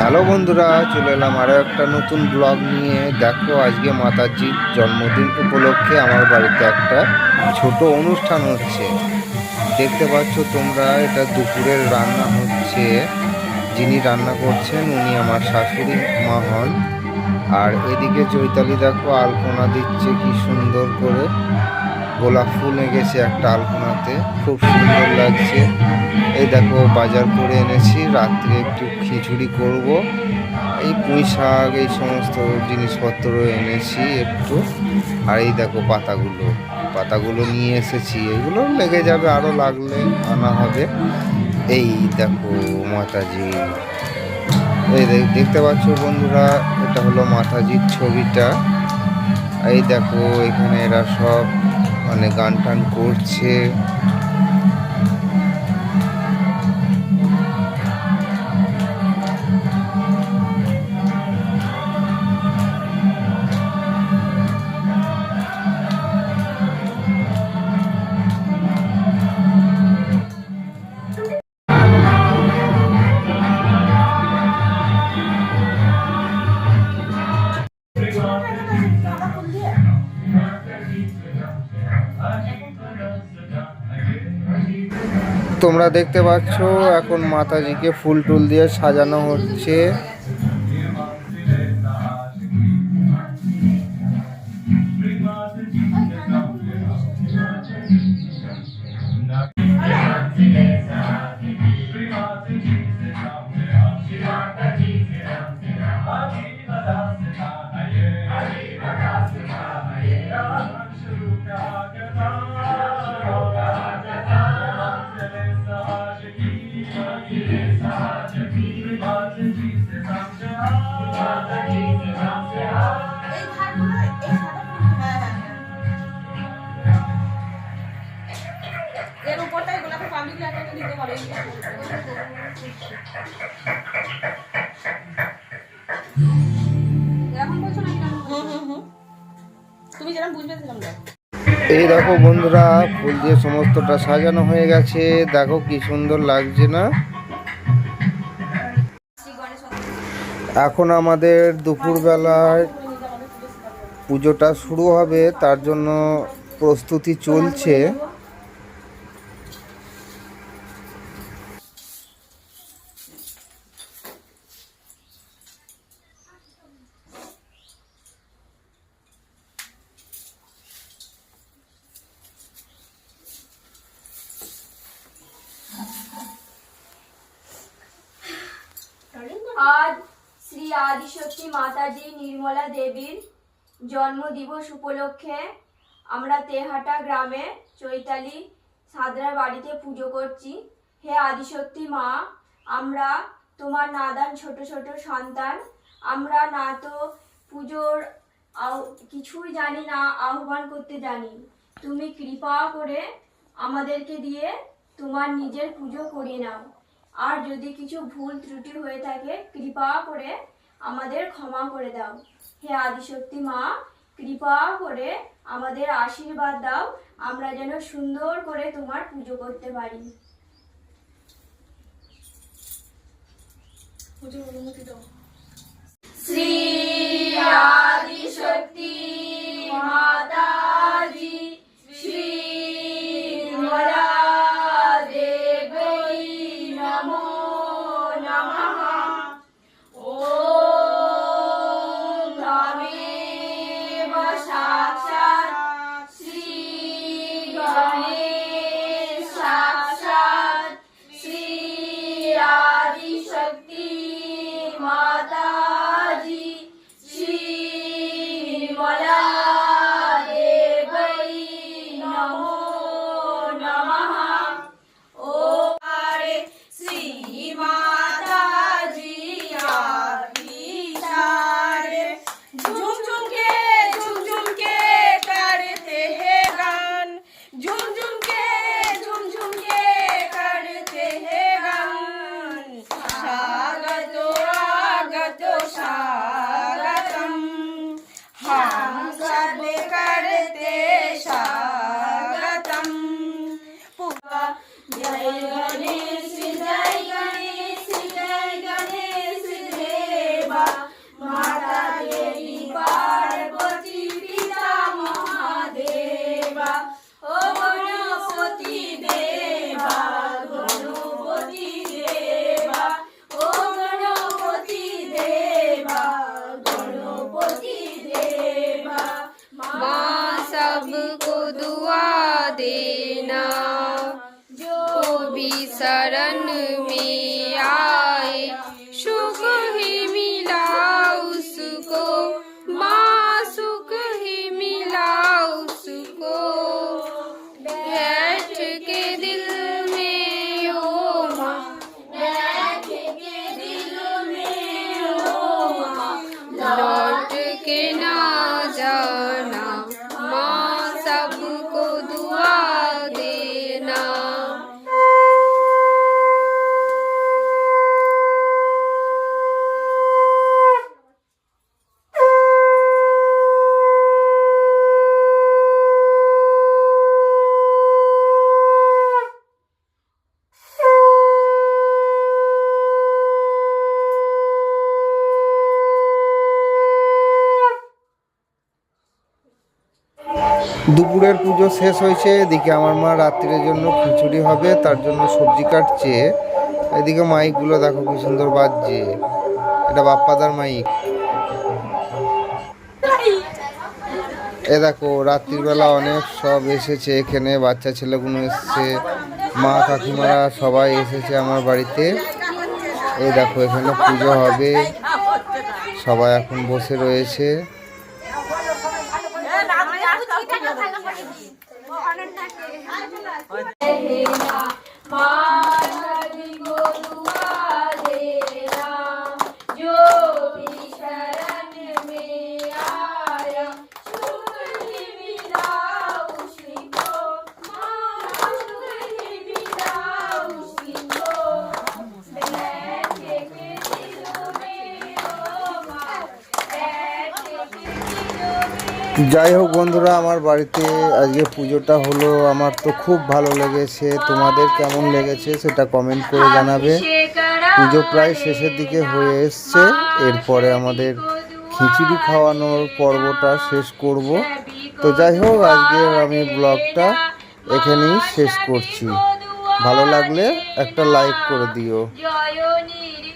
Hello বন্ধুরা, চলে এলাম আরও একটা নতুন ব্লগ নিয়ে। দেখো, আজকে মাতাজির জন্মদিন উপলক্ষে আমার বাড়িতে একটা ছোট অনুষ্ঠান হচ্ছে। দেখতে পাচ্ছ তোমরা, এটা দুপুরের রান্না হচ্ছে। যিনি রান্না করছেন উনি আমার শাশুড়ি মা হন। আর এদিকে চৈতালি দেখো আলপনা দিচ্ছে কি সুন্দর করে। গোলাপ ফুল এঁকেছে একটা আলপনাতে, খুব সুন্দর লাগছে। এই দেখো বাজার করে এনেছি, রাত্রে একটু খিচুড়ি করব। এই পুঁই শাক এই সমস্ত জিনিসপত্র এনেছি একটু। আর এই দেখো পাতাগুলো নিয়ে এসেছি, এগুলো লেগে যাবে, আরও লাগলে আনা হবে। এই দেখো মাতাজি, এই দেখতে পাচ্ছ বন্ধুরা, এটা হলো মাতাজির ছবিটা। এই দেখো এখানে এরা সব মানে গান টান করছে। তোমরা দেখতে পাচ্ছ এখন মাতাজিকে ফুল টুল দিয়ে সাজানো হচ্ছে। এর উপরটাই গোলাপের পাবলিক লাইটটা দিতে পারে। এরকম বলছো না কেন? তুমি যেরকম বুঝবে সেরকম দাও। এই দেখো বন্ধুরা, ফুল দিয়ে সমস্তটা সাজানো হয়ে গেছে। দেখো কি সুন্দর লাগছে না? এখন আমাদের দুপুরবেলায় পুজোটা শুরু হবে, তার জন্য প্রস্তুতি চলছে। আজ শ্রী আদিশক্তি মাতাজি নির্মলা দেবীর জন্মদিবস উপলক্ষে আমরা তেহাটা গ্রামে চৈতালি সাদরার বাড়িতে পুজো করছি। হে আদিশক্তি মা, আমরা তোমার নাদান ছোট ছোট সন্তান। আমরা না তো পুজোর কিছুই জানি না, আহ্বান করতে জানি। তুমি কৃপা করে আমাদেরকে দিয়ে তোমার নিজের পুজো করিয়ে নাও। আর যদি কিছু ভুল ত্রুটি হয়ে থাকে কৃপা করে আমাদের ক্ষমা করে দাও। হে আদিশক্তি মা, কৃপা করে আমাদের আশীর্বাদ দাও, আমরা যেন সুন্দর করে তোমার পুজো করতে পারি। শ্রী আদিশক্তি মাতাজি শ্রী নির্মলা দেবী নমো নমঃ। ওম ধামেব সাক্ষাৎ শ্রী গণেশ সাক্ষাৎ শ্রী আদিশক্তি মাতা দুপুরের পুজো শেষ হয়েছে, এদিকে আমার মা রাত্রির জন্য খিচুড়ি হবে, তার জন্য সবজি কাটছে। এদিকে মাইকগুলো দেখো কি সুন্দর বাজছে, এটা বাপ্পাদার মাইক। এ দেখো রাত্রিবেলা অনেক সব এসেছে এখানে, বাচ্চা ছেলেগুলো এসেছে, মা কাকিমারা সবাই এসেছে আমার বাড়িতে। এই দেখো এখানে পুজো হবে, সবাই এখন বসে রয়েছে। যাই হোক বন্ধুরা, আমার বাড়িতে আজকে পুজোটা হলো, আমার তো খুব ভালো লেগেছে। তোমাদের কেমন লেগেছে সেটা কমেন্ট করে জানাবে। পুজো প্রায় শেষের দিকে হয়ে এসছে, এরপরে আমাদের খিচুড়ি খাওয়ানোর পর্বটা শেষ করব। তো যাই হোক, আজকের আমি ব্লগটা এখানেই শেষ করছি। ভালো লাগলে একটা লাইক করে দিও।